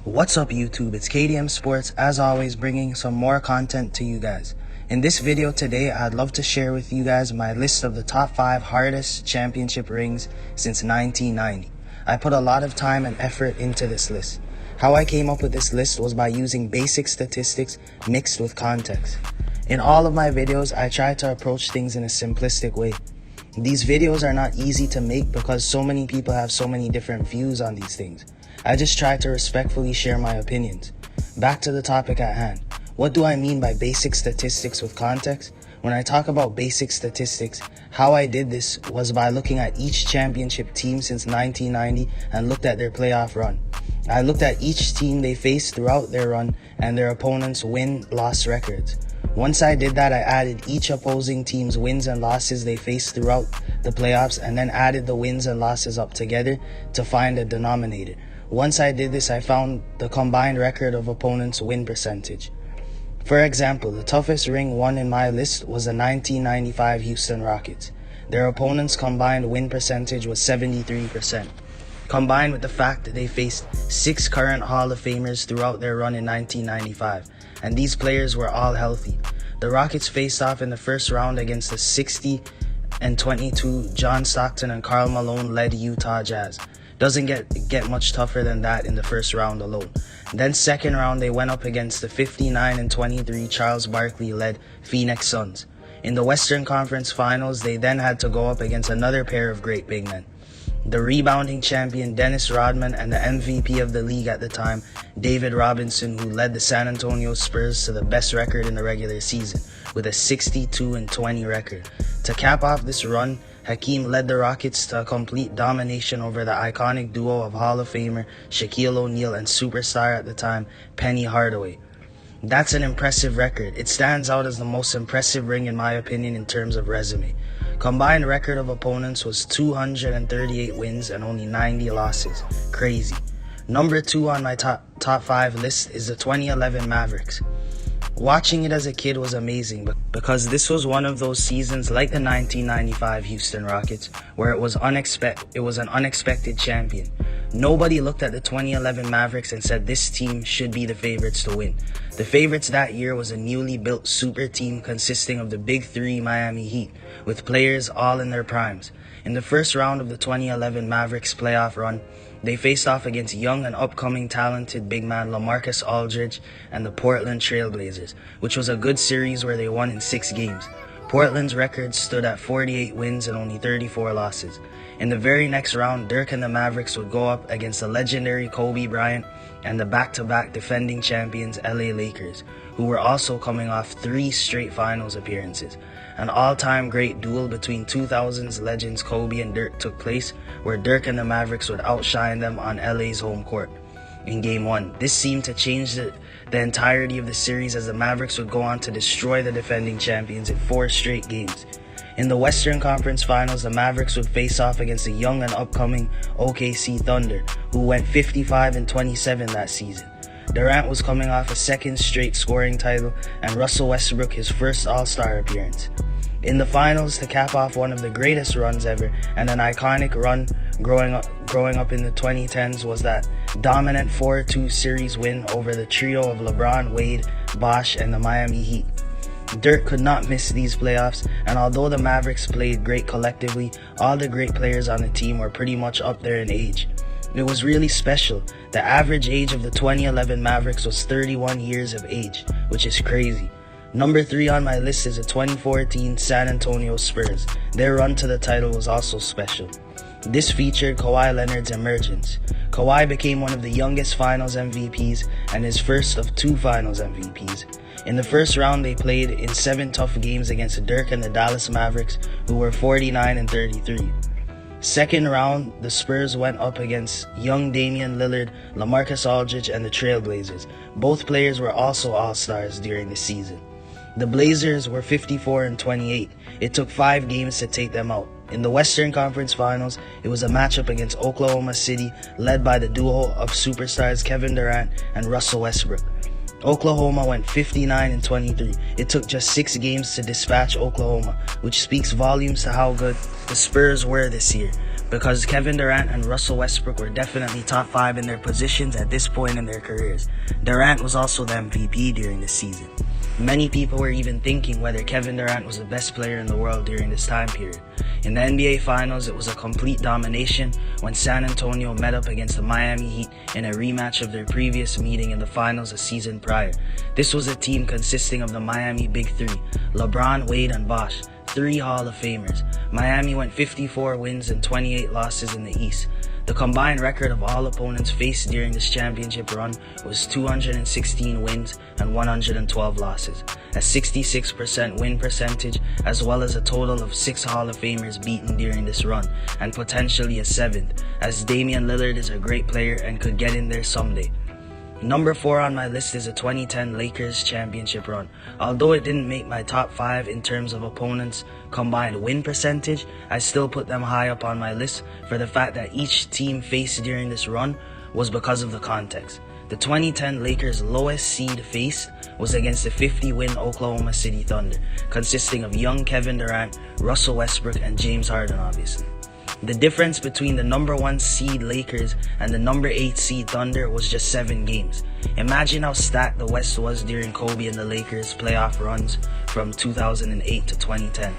What's up YouTube, it's K.D.M Sports, as always bringing some more content to you guys. In this video today, I'd love to share with you guys my list of the top 5 hardest championship rings since 1990. I put a lot of time and effort into this list. How I came up with this list was by using basic statistics mixed with context. In all of my videos, I try to approach things in a simplistic way. These videos are not easy to make because so many people have so many different views on these things. I just try to respectfully share my opinions. Back to the topic at hand. What do I mean by basic statistics with context? When I talk about basic statistics, how I did this was by looking at each championship team since 1990 and looked at their playoff run. I looked at each team they faced throughout their run and their opponents' win-loss records. Once I did that, I added each opposing team's wins and losses they faced throughout the playoffs and then added the wins and losses up together to find a denominator. Once I did this, I found the combined record of opponents' win percentage. For example, the toughest ring won in my list was the 1995 Houston Rockets. Their opponents' combined win percentage was 73%. Combined with the fact that they faced 6 current Hall of Famers throughout their run in 1995, and these players were all healthy. The Rockets faced off in the first round against the 60-22 John Stockton and Karl Malone-led Utah Jazz. Doesn't get much tougher than that in the first round alone. Then second round, they went up against the 59-23 Charles Barkley-led Phoenix Suns. In the Western Conference Finals, they then had to go up against another pair of great big men. The rebounding champion Dennis Rodman and the MVP of the league at the time, David Robinson, who led the San Antonio Spurs to the best record in the regular season with a 62-20 record. To cap off this run, Hakeem led the Rockets to a complete domination over the iconic duo of Hall of Famer Shaquille O'Neal and superstar at the time, Penny Hardaway. That's an impressive record. It stands out as the most impressive ring in my opinion in terms of resume. Combined record of opponents was 238 wins and only 90 losses. Crazy. Number 2 on my top 5 list is the 2011 Mavericks. Watching it as a kid was amazing because this was one of those seasons like the 1995 Houston Rockets where it was an unexpected champion. Nobody looked at the 2011 Mavericks and said this team should be the favorites to win. The favorites that year was a newly built super team consisting of the Big Three Miami Heat, with players all in their primes. In the first round of the 2011 Mavericks playoff run, they faced off against young and upcoming talented big man LaMarcus Aldridge and the Portland Trail Blazers, which was a good series where they won in 6 games. Portland's record stood at 48 wins and only 34 losses. In the very next round, Dirk and the Mavericks would go up against the legendary Kobe Bryant and the back-to-back defending champions LA Lakers, who were also coming off 3 straight finals appearances. An all-time great duel between 2000s legends Kobe and Dirk took place, where Dirk and the Mavericks would outshine them on LA's home court. In Game 1, this seemed to change the entirety of the series as the Mavericks would go on to destroy the defending champions in 4 straight games. In the Western Conference Finals, the Mavericks would face off against the young and upcoming OKC Thunder, who went 55-27 that season. Durant was coming off a 2nd straight scoring title and Russell Westbrook his first All-Star appearance. In the finals, to cap off one of the greatest runs ever and an iconic run growing up in the 2010s was that dominant 4-2 series win over the trio of LeBron, Wade, Bosh, and the Miami Heat. Dirk could not miss these playoffs, and although the Mavericks played great collectively, all the great players on the team were pretty much up there in age. It was really special. The average age of the 2011 Mavericks was 31 years of age, which is crazy. Number 3 on my list is the 2014 San Antonio Spurs. Their run to the title was also special. This featured Kawhi Leonard's emergence. Kawhi became one of the youngest Finals MVPs and his first of 2 Finals MVPs. In the first round, they played in 7 tough games against Dirk and the Dallas Mavericks, who were 49-33. Second round, the Spurs went up against young Damian Lillard, LaMarcus Aldridge, and the Trail Blazers. Both players were also All-Stars during the season. The Blazers were 54-28. It took 5 games to take them out. In the Western Conference Finals, it was a matchup against Oklahoma City, led by the duo of superstars Kevin Durant and Russell Westbrook. Oklahoma went 59-23. It took just 6 games to dispatch Oklahoma, which speaks volumes to how good the Spurs were this year. because Kevin Durant and Russell Westbrook were definitely top 5 in their positions at this point in their careers. Durant was also the MVP during this season. Many people were even thinking whether Kevin Durant was the best player in the world during this time period. In the NBA Finals, it was a complete domination when San Antonio met up against the Miami Heat in a rematch of their previous meeting in the Finals a season prior. This was a team consisting of the Miami Big Three, LeBron, Wade, and Bosh, 3 Hall of Famers. Miami went 54 wins and 28 losses in the East. The combined record of all opponents faced during this championship run was 216 wins and 112 losses, a 66% win percentage, as well as a total of 6 Hall of Famers beaten during this run, and potentially a 7th, as Damian Lillard is a great player and could get in there someday. Number 4 on my list is a 2010 Lakers championship run. Although it didn't make my top 5 in terms of opponents' combined win percentage, I still put them high up on my list for the fact that each team faced during this run was because of the context. The 2010 Lakers' lowest seed faced was against the 50-win Oklahoma City Thunder, consisting of young Kevin Durant, Russell Westbrook, and James Harden, obviously. The difference between the number 1 seed Lakers and the number 8 seed Thunder was just 7 games. Imagine how stacked the West was during Kobe and the Lakers' playoff runs from 2008 to 2010.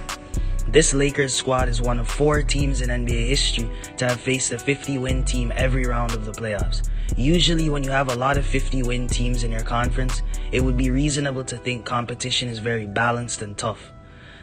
This Lakers squad is one of 4 teams in NBA history to have faced a 50-win team every round of the playoffs. Usually when you have a lot of 50-win teams in your conference, it would be reasonable to think competition is very balanced and tough.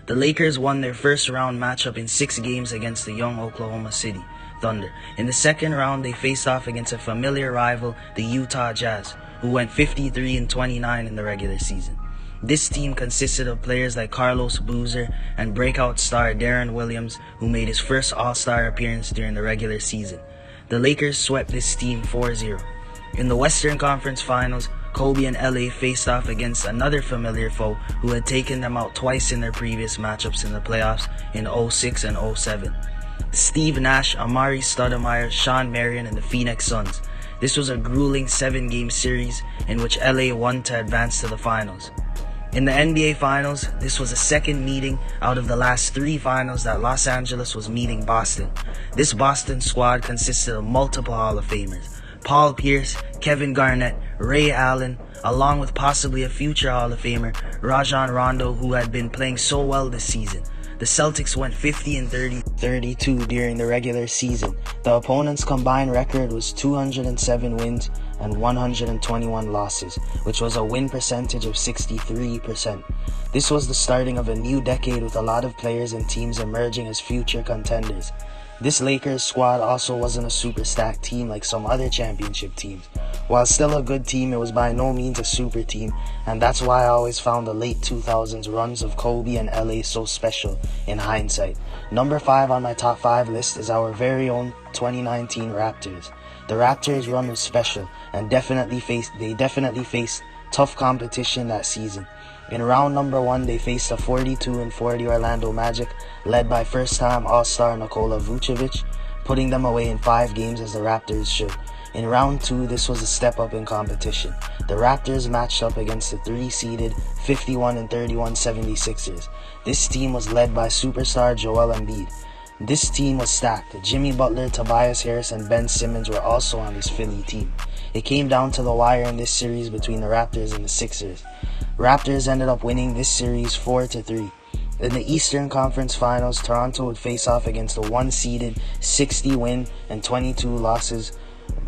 The Lakers won their first round matchup in 6 games against the young Oklahoma City Thunder. In the second round, they faced off against a familiar rival, the Utah Jazz, who went 53-29 in the regular season. This team consisted of players like Carlos Boozer and breakout star Deron Williams, who made his first All-Star appearance during the regular season. The Lakers swept this team 4-0. In the Western Conference Finals, Kobe and LA faced off against another familiar foe who had taken them out twice in their previous matchups in the playoffs in 06 and 07. Steve Nash, Amari Stoudemire, Sean Marion, and the Phoenix Suns. This was a grueling 7-game series in which LA won to advance to the finals. In the NBA Finals, this was the second meeting out of the last 3 finals that Los Angeles was meeting Boston. This Boston squad consisted of multiple Hall of Famers: Paul Pierce, Kevin Garnett, Ray Allen, along with possibly a future Hall of Famer, Rajon Rondo, who had been playing so well this season. The Celtics went 50-32 during the regular season. The opponents' combined record was 207 wins and 121 losses, which was a win percentage of 63%. This was the starting of a new decade with a lot of players and teams emerging as future contenders. This Lakers squad also wasn't a super stacked team like some other championship teams. While still a good team, it was by no means a super team, and that's why I always found the late 2000s runs of Kobe and LA so special in hindsight. Number 5 on my top 5 list is our very own 2019 Raptors. The Raptors run was special and definitely faced tough competition that season. In round number 1, they faced a 42-40 Orlando Magic, led by first-time All-Star Nikola Vucevic, putting them away in 5 games as the Raptors should. In round 2, this was a step up in competition. The Raptors matched up against the 3-seeded 51-31 76ers. This team was led by superstar Joel Embiid. This team was stacked. Jimmy Butler, Tobias Harris, and Ben Simmons were also on this Philly team. It came down to the wire in this series between the Raptors and the Sixers. Raptors ended up winning this series 4-3. In the Eastern Conference Finals, Toronto would face off against the 1-seeded 60-win and 22 losses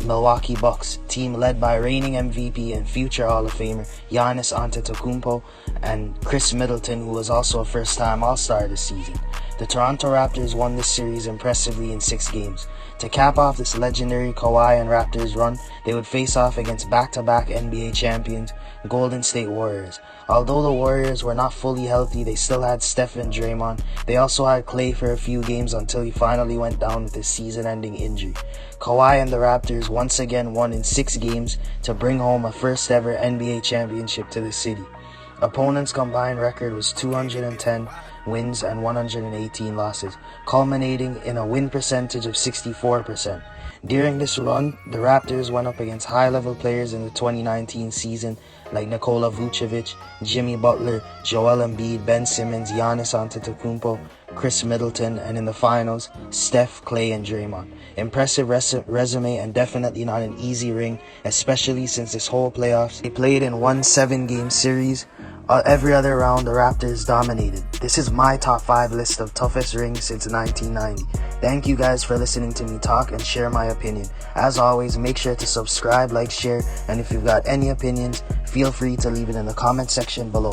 Milwaukee Bucks, team led by reigning MVP and future Hall of Famer Giannis Antetokounmpo and Chris Middleton, who was also a first-time All-Star this season. The Toronto Raptors won this series impressively in 6 games. To cap off this legendary Kawhi and Raptors run, they would face off against back-to-back NBA champions Golden State Warriors. Although the Warriors were not fully healthy, they still had Steph and Draymond. They also had Klay for a few games until he finally went down with his season-ending injury. Kawhi and the Raptors once again won in 6 games to bring home a first-ever NBA championship to the city. Opponents' combined record was 210 wins and 118 losses, culminating in a win percentage of 64%. During this run, the Raptors went up against high-level players in the 2019 season like Nikola Vucevic, Jimmy Butler, Joel Embiid, Ben Simmons, Giannis Antetokounmpo, Chris Middleton, and in the finals, Steph, Clay, and Draymond. Impressive resume and definitely not an easy ring, especially since this whole playoffs they played in one 7-game series. Every other round, the Raptors dominated. This is my top 5 list of toughest rings since 1990. Thank you guys for listening to me talk and share my opinion. As always, make sure to subscribe, like, share, and if you've got any opinions, feel free to leave it in the comment section below.